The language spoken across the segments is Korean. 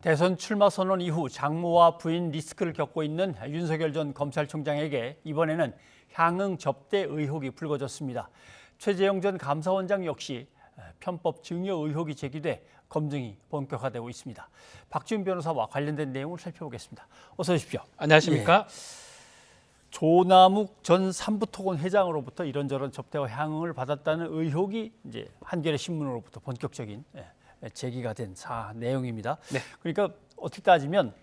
대선 출마 선언 이후 장모와 부인 리스크를 겪고 있는 윤석열 전 검찰총장에게 이번에는 향응 접대 의혹이 불거졌습니다. 최재형 전 감사원장 역시 편법 증여 의혹이 제기돼 검증이 본격화되고 있습니다. 박지훈 변호사와 관련된 내용을 살펴보겠습니다. 어서 오십시오. 안녕하십니까? 조남욱 전 삼부토건 회장으로부터 이런저런 접대와 향응을 받았다는 의혹이 이제 한겨레 신문으로부터 본격적인 제기가 된 내용입니다. 네. 그러니까 어떻게 따지면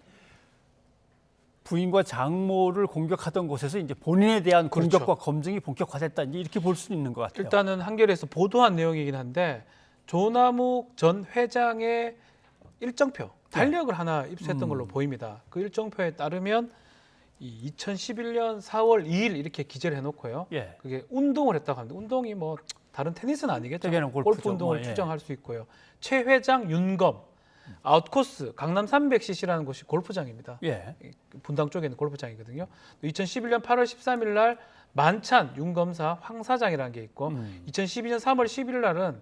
부인과 장모를 공격하던 곳에서 이제 본인에 대한 공격과 검증이 본격화됐다, 이제 이렇게 볼 수 있는 것 같아요. 일단은 한겨레에서 보도한 내용이긴 한데 조남욱 전 회장의 일정표, 달력을 하나 입수했던 걸로 보입니다. 그 일정표에 따르면 이 2011년 4월 2일 이렇게 기재를 해놓고요. 예. 그게 운동을 했다고 합니다. 운동이 뭐 다른 테니스는 아니겠죠. 골프 운동을 추정할 수 있고요. 최 회장 윤검, 아웃코스 강남 300cc라는 곳이 골프장입니다. 예. 분당 쪽에 있는 골프장이거든요. 2011년 8월 13일 날 만찬 윤검사 황 사장이라는 게 있고 2012년 3월 11일 날은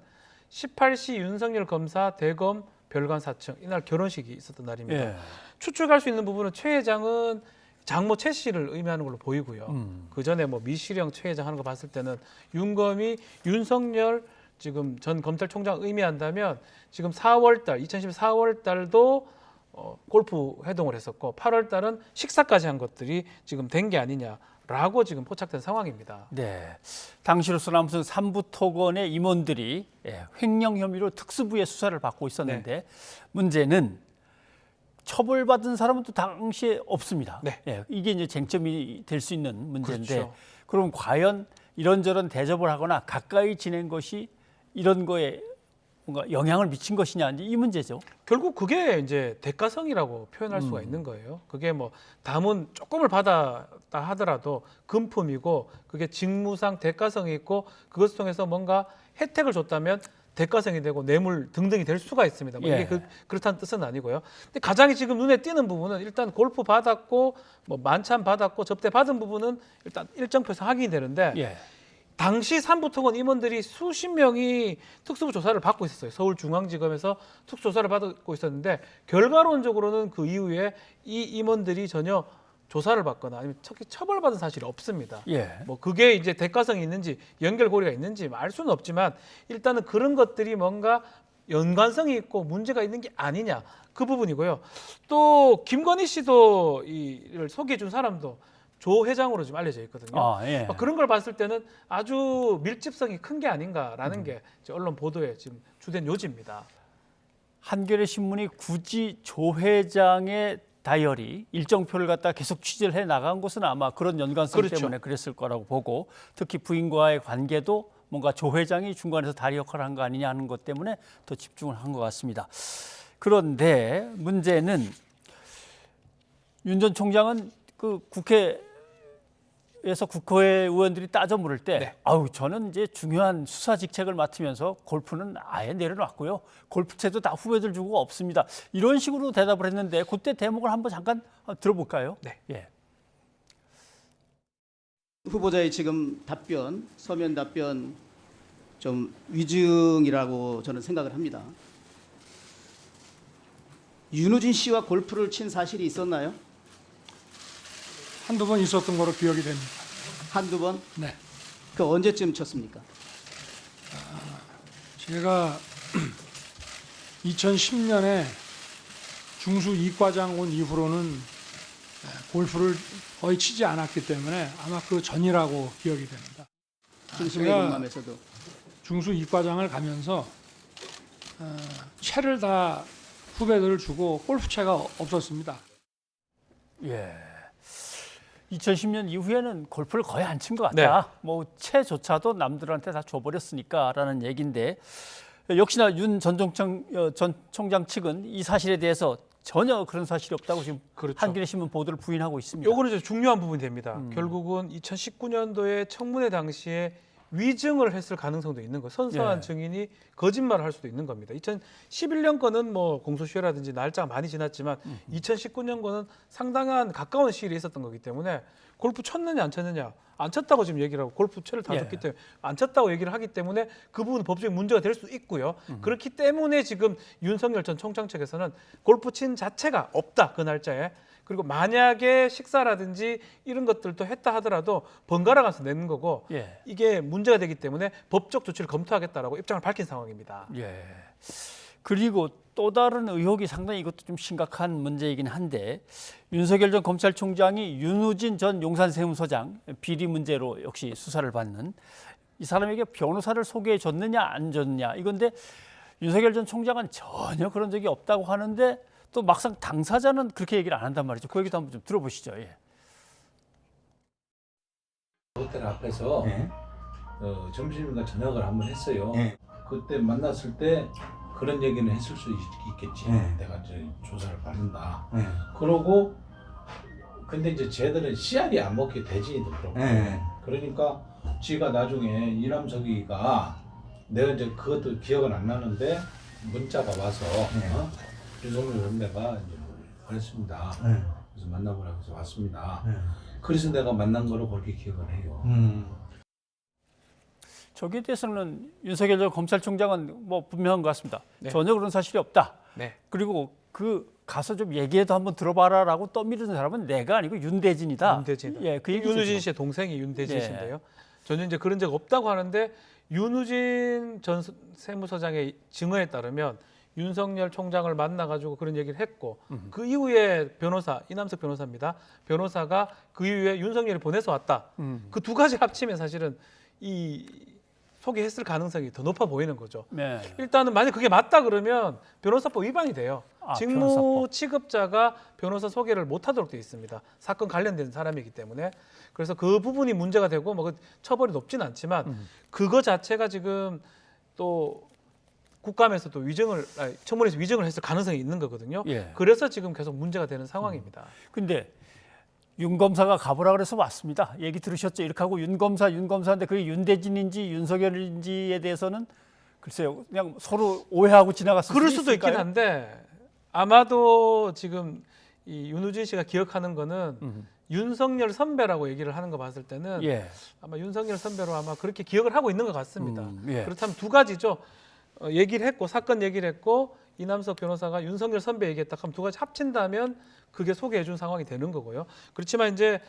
18시 윤석열 검사 대검 별관 4층, 이날 결혼식이 있었던 날입니다. 예. 추측할 수 있는 부분은 최 회장은 장모 최 씨를 의미하는 걸로 보이고요. 그 전에 뭐 미시령 최 회장 하는 거 봤을 때는 윤검이 윤석열 지금 전 검찰총장 의미한다면 지금 4월 달도 골프 회동을 했었고 8월 달은 식사까지 한 것들이 지금 된 게 아니냐라고 지금 포착된 상황입니다. 네. 당시로서는 무슨 삼부토건의 임원들이 횡령 혐의로 특수부의 수사를 받고 있었는데 문제는 처벌받은 사람은 또 당시에 없습니다. 네. 이게 이제 쟁점이 될 수 있는 문제인데, 그렇죠. 그럼 과연 이런저런 대접을 하거나 가까이 지낸 것이 이런 거에 뭔가 영향을 미친 것이냐, 이 문제죠. 결국 그게 이제 대가성이라고 표현할 수가 있는 거예요. 그게 뭐 담은 조금을 받았다 하더라도 금품이고 그게 직무상 대가성이 있고 그것 통해서 뭔가 혜택을 줬다면 대가성이 되고 뇌물 등등이 될 수가 있습니다. 뭐 이게 그렇다는 뜻은 아니고요. 근데 가장 지금 눈에 띄는 부분은 일단 골프 받았고 뭐 만찬 받았고 접대 받은 부분은 일단 일정표에서 확인이 되는데 당시 삼부토건 임원들이 수십 명이 특수부 조사를 받고 있었어요. 서울중앙지검에서 특수조사를 받고 있었는데 결과론적으로는 그 이후에 이 임원들이 전혀 조사를 받거나 아니면 특히 처벌받은 사실이 없습니다. 뭐 그게 이제 대가성이 있는지 연결고리가 있는지 알 수는 없지만 일단은 그런 것들이 뭔가 연관성이 있고 문제가 있는 게 아니냐, 그 부분이고요. 또 김건희 씨도 이를 소개해 준 사람도 조 회장으로 지금 알려져 있거든요. 그런 걸 봤을 때는 아주 밀집성이 큰 게 아닌가라는 게 언론 보도에 지금 주된 요지입니다. 한겨레 신문이 굳이 조 회장의 다이어리 일정표를 갖다 계속 취재를 해 나간 것은 아마 그런 연관성 때문에 그랬을 거라고 보고, 특히 부인과의 관계도 뭔가 조 회장이 중간에서 다리 역할을 한 거 아니냐 하는 것 때문에 더 집중을 한 것 같습니다. 그런데 문제는 윤 전 총장은 그 국회에서 국회의원들이 따져 물을 때 저는 이제 중요한 수사 직책을 맡으면서 골프는 아예 내려놨고요. 골프채도 다 후배들 주고 없습니다. 이런 식으로 대답을 했는데 그때 대목을 한번 잠깐 들어볼까요? 후보자의 지금 답변, 서면 답변 좀 위증이라고 저는 생각을 합니다. 윤우진 씨와 골프를 친 사실이 있었나요? 한두 번 있었던 거로 기억이 됩니다. 한두 번? 네. 그 언제쯤 쳤습니까? 제가 2010년에 중수 이과장 온 이후로는 골프를 거의 치지 않았기 때문에 아마 그 전이라고 기억이 됩니다. 김승혜 경남에서도 중수 이과장을 가면서 채를 다 후배들을 주고 골프채가 없었습니다. 2010년 이후에는 골프를 거의 안 친 것 같다. 뭐 채조차도 남들한테 다 줘버렸으니까라는 얘기인데, 역시나 윤 전 총장 측은 이 사실에 대해서 전혀 그런 사실이 없다고 지금 한겨레 신문 보도를 부인하고 있습니다. 요거는 이제 중요한 부분이 됩니다. 결국은 2019년도에 청문회 당시에 위증을 했을 가능성도 있는 거예요. 선서한 예. 증인이 거짓말을 할 수도 있는 겁니다. 2011년 거는 뭐 공소시효라든지 날짜가 많이 지났지만 2019년 거는 상당한 가까운 시일에 있었던 거기 때문에 골프 쳤느냐 안 쳤느냐 안 쳤다고 지금 얘기를 하고 골프채를 다 줬기 때문에 안 쳤다고 얘기를 하기 때문에 그 부분 법적인 문제가 될 수도 있고요. 그렇기 때문에 지금 윤석열 전 총장 측에서는 골프 친 자체가 없다 그 날짜에. 그리고 만약에 식사라든지 이런 것들도 했다 하더라도 번갈아 가서 내는 거고 예. 이게 문제가 되기 때문에 법적 조치를 검토하겠다라고 입장을 밝힌 상황입니다. 예. 그리고 또 다른 의혹이 상당히 이것도 좀 심각한 문제이긴 한데 윤석열 전 검찰총장이 윤우진 전 용산세무서장 비리 문제로 역시 수사를 받는 이 사람에게 변호사를 소개해 줬느냐 안 줬느냐 이건데 윤석열 전 총장은 전혀 그런 적이 없다고 하는데 또 막상 당사자는 그렇게 얘기를 안 한단 말이죠. 그 얘기도 한번 좀 들어보시죠. 예. 호텔 앞에서 네. 점심인가 저녁을 한번 했어요. 네. 그때 만났을 때 그런 얘기는 했을 수 있겠지. 네. 내가 이제 조사를 받는다. 네. 그러고 근데 이제 쟤들은 씨알이 안 먹게 대진이도 그렇고. 네. 그러니까 지가 나중에 이남석이가 내가 이제 그것도 기억은 안 나는데 문자가 와서 네. 윤석열 선배가 이제 그랬습니다. 네. 그래서 만나보라고 해서 왔습니다. 네. 그래서 내가 만난 거로 그렇게 기억을 해요. 저기에 대해서는 윤석열 전 검찰총장은 뭐 분명한 것 같습니다. 네. 전혀 그런 사실이 없다. 네. 그리고 그 가서 좀 얘기해도 한번 들어봐라라고 떠밀는 사람은 내가 아니고 윤대진이다. 윤대진. 예, 그 얘기죠. 윤우진 씨의 동생이 윤대진 네. 씨인데요. 저는 이제 그런 적 없다고 하는데 윤우진 전 세무서장의 증언에 따르면 윤석열 총장을 만나가지고 그런 얘기를 했고 그 이후에 변호사 이남석 변호사입니다. 변호사가 그 이후에 윤석열이 보내서 왔다. 그 두 가지 합치면 사실은 이 소개했을 가능성이 더 높아 보이는 거죠. 네. 일단은 만약 그게 맞다 그러면 변호사법 위반이 돼요. 아, 직무 변호사법. 취급자가 변호사 소개를 못하도록 되어 있습니다. 사건 관련된 사람이기 때문에 그래서 그 부분이 문제가 되고 뭐 처벌이 높진 않지만 그거 자체가 지금 또 국감에서도 청문회에서 위증을 했을 가능성이 있는 거거든요. 예. 그래서 지금 계속 문제가 되는 상황입니다. 근데 윤 검사가 가보라 그래서 왔습니다. 얘기 들으셨죠? 이렇게 하고 윤 검사인데 그게 윤대진인지 윤석열인지에 대해서는 글쎄요, 그냥 서로 오해하고 지나갔을 그럴 수도 수도 있긴 있을까요? 한데 아마도 지금 이 윤우진 씨가 기억하는 거는 윤석열 선배라고 얘기를 하는 거 봤을 때는 예. 아마 윤석열 선배로 아마 그렇게 기억을 하고 있는 것 같습니다. 예. 그렇다면 두 가지죠. 얘기를 했고 사건 얘기를 했고 이남석 변호사가 윤석열 선배 얘기했다 하면 두 가지 합친다면 그게 소개해 준 상황이 되는 거고요. 그렇지만 이제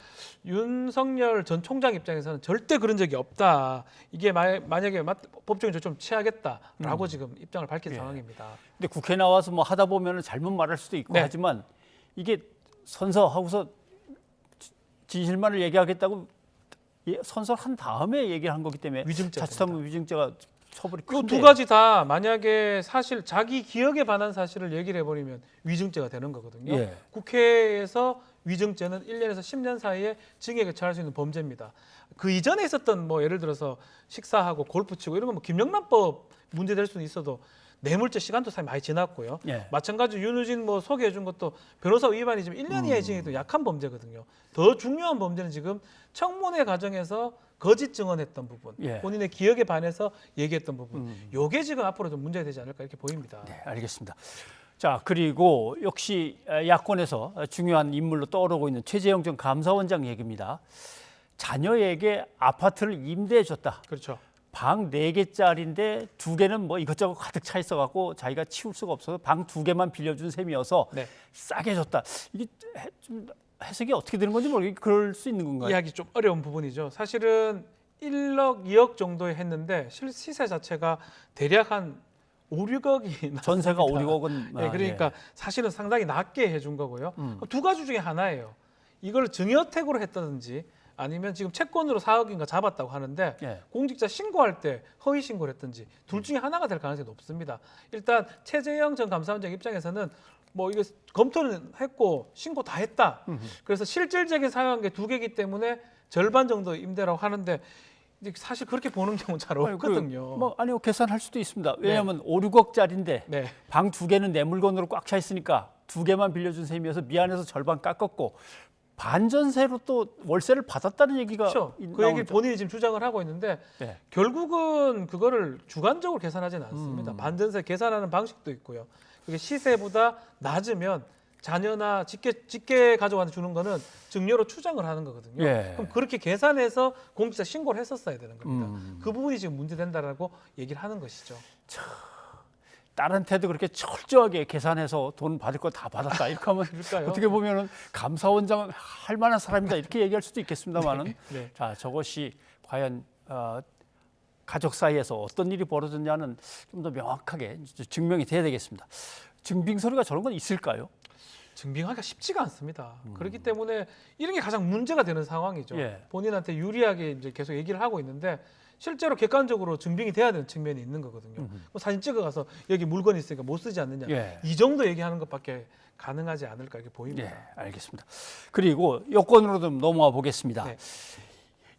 윤석열 전 총장 입장에서는 절대 그런 적이 없다. 이게 만약에 법적인 조치를 취하겠다라고 지금 입장을 밝힌 예. 상황입니다. 근데 국회 나와서 뭐 하다 보면 잘못 말할 수도 있고 네. 하지만 이게 선서하고서 진실만을 얘기하겠다고 선서한 다음에 얘기를 한 거기 때문에 위증죄 자칫하면 위증죄가 처벌이 이 큰데. 두 가지 다 만약에 사실 자기 기억에 반한 사실을 얘기를 해버리면 위증죄가 되는 거거든요. 예. 국회에서 위증죄는 1년에서 10년 사이에 징역에 처할 수 있는 범죄입니다. 그 이전에 있었던 뭐 예를 들어서 식사하고 골프 치고 이런 건 뭐 김영란법 문제될 수는 있어도 뇌물죄 시간도 사실 많이 지났고요. 예. 마찬가지로 윤우진 뭐 소개해 준 것도 변호사 위반이 지금 1년 이하의 징역도 약한 범죄거든요. 더 중요한 범죄는 지금 청문회 과정에서 거짓 증언했던 부분, 예. 본인의 기억에 반해서 얘기했던 부분, 요게 지금 앞으로 좀 문제가 되지 않을까 이렇게 보입니다. 네, 알겠습니다. 자, 그리고 역시 야권에서 중요한 인물로 떠오르고 있는 최재형 전 감사원장 얘기입니다. 자녀에게 아파트를 임대해 줬다. 그렇죠. 방 4개짜리인데 2개는 뭐 이것저것 가득 차 있어갖고 자기가 치울 수가 없어서 방 2개만 빌려준 셈이어서 네. 싸게 줬다. 이게 좀 해석이 어떻게 되는 건지 모르겠는데 그럴 수 있는 건가요? 이해하기 좀 어려운 부분이죠. 사실은 1억, 2억 정도에 했는데 시세 자체가 대략 한 5, 6억이 전세가 5, 6억은 네, 그러니까 사실은 상당히 낮게 해준 거고요. 두 가지 중에 하나예요. 이걸 증여택으로 했다든지 아니면 지금 채권으로 4억인가 잡았다고 하는데 예. 공직자 신고할 때 허위 신고를 했든지 둘 중에 하나가 될 가능성이 높습니다. 일단 최재형 전 감사원장 입장에서는 뭐 이거 검토는 했고 신고 다 했다. 그래서 실질적인 사용한 게 2개이기 때문에 절반 정도 임대라고 하는데 이제 사실 그렇게 보는 경우는 잘 없거든요. 아니요, 계산할 수도 있습니다. 왜냐하면 5, 6억짜리인데 네. 방 2개는 내 물건으로 꽉 차 있으니까 2개만 빌려준 셈이어서 미안해서 절반 깎았고 반전세로 또 월세를 받았다는 얘기가 그렇죠. 그 나오죠. 얘기를 본인이 지금 주장을 하고 있는데 네. 결국은 그거를 주관적으로 계산하지는 않습니다. 반전세 계산하는 방식도 있고요. 그게 시세보다 낮으면 자녀나 직계 가족한테 주는 거는 증여로 추정을 하는 거거든요. 예. 그럼 그렇게 계산해서 공직자 신고를 했었어야 되는 겁니다. 그 부분이 지금 문제된다라고 얘기를 하는 것이죠. 딸한테도 그렇게 철저하게 계산해서 돈 받을 거 다 받았다 이렇게 하면 그럴까요? 어떻게 보면은 감사원장 할 만한 사람이다 이렇게 얘기할 수도 있겠습니다만은 네. 자 저것이 과연 가족 사이에서 어떤 일이 벌어졌냐는 좀 더 명확하게 증명이 돼야 되겠습니다. 증빙서류가 저런 건 있을까요? 증빙하기가 쉽지가 않습니다. 그렇기 때문에 이런 게 가장 문제가 되는 상황이죠. 예. 본인한테 유리하게 이제 계속 얘기를 하고 있는데 실제로 객관적으로 증빙이 돼야 되는 측면이 있는 거거든요. 뭐 사진 찍어가서 여기 물건이 있으니까 못 쓰지 않느냐. 예. 이 정도 얘기하는 것밖에 가능하지 않을까 이렇게 보입니다. 예, 알겠습니다. 그리고 여권으로 좀 넘어와 보겠습니다. 네.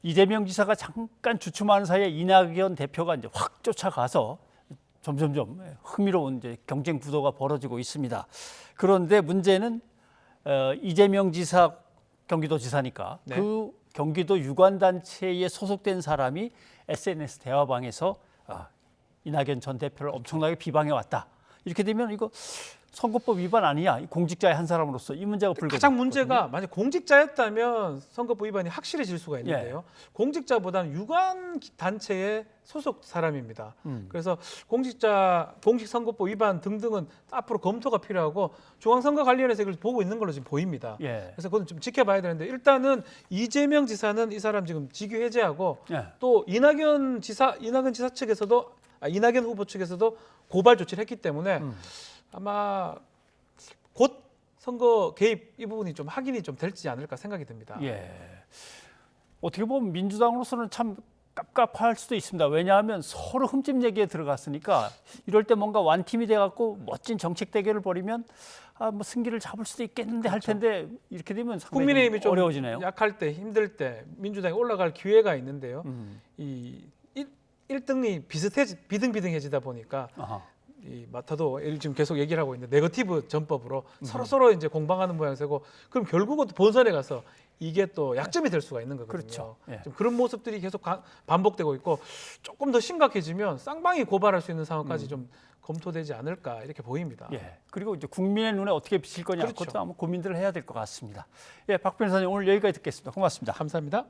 이재명 지사가 잠깐 주춤하는 사이에 이낙연 대표가 이제 확 쫓아가서 점점점 흥미로운 이제 경쟁 구도가 벌어지고 있습니다. 그런데 문제는 이재명 지사 경기도지사니까 네. 그 경기도 유관단체에 소속된 사람이 SNS 대화방에서 이낙연 전 대표를 엄청나게 비방해 왔다. 이렇게 되면 이거 선거법 위반 아니야? 공직자의 한 사람으로서 이 문제가 불거졌거든요. 가장 문제가 만약 공직자였다면 선거법 위반이 확실해질 수가 있는데요. 공직자보다는 유관 단체의 소속 사람입니다. 그래서 공직선거법 위반 등등은 앞으로 검토가 필요하고 중앙선거관리위원회에서 이걸 보고 있는 걸로 지금 보입니다. 예. 그래서 그건 좀 지켜봐야 되는데 일단은 이재명 지사는 이 사람 지금 직위 해제하고 예. 또 이낙연 지사 측에서도 이낙연 후보 측에서도 고발 조치를 했기 때문에 아마 곧 선거 개입 이 부분이 좀 확인이 좀 될지 않을까 생각이 듭니다. 예. 어떻게 보면 민주당으로서는 참 깝깝할 수도 있습니다. 왜냐하면 서로 흠집 얘기에 들어갔으니까 이럴 때 뭔가 완팀이 돼갖고 멋진 정책 대결을 벌이면 뭐 승기를 잡을 수도 있겠는데 할 텐데 이렇게 되면 상당히 국민의힘이 좀 어려워지네요. 약할 때 힘들 때 민주당이 올라갈 기회가 있는데요. 이 1등이 비등비등해지다 보니까 아하. 이 마타도 지금 계속 얘기를 하고 있는데 네거티브 전법으로 서로 이제 공방하는 모양새고 그럼 결국은 또 본선에 가서 이게 또 약점이 될 수가 있는 거거든요. 그렇죠. 예. 지금 그런 모습들이 계속 반복되고 있고 조금 더 심각해지면 쌍방이 고발할 수 있는 상황까지 좀 검토되지 않을까 이렇게 보입니다. 예. 그리고 이제 국민의 눈에 어떻게 비칠 거냐 그렇죠. 그것도 아마 고민들을 해야 될 것 같습니다. 예, 박 변호사님 오늘 여기까지 듣겠습니다. 고맙습니다. 감사합니다.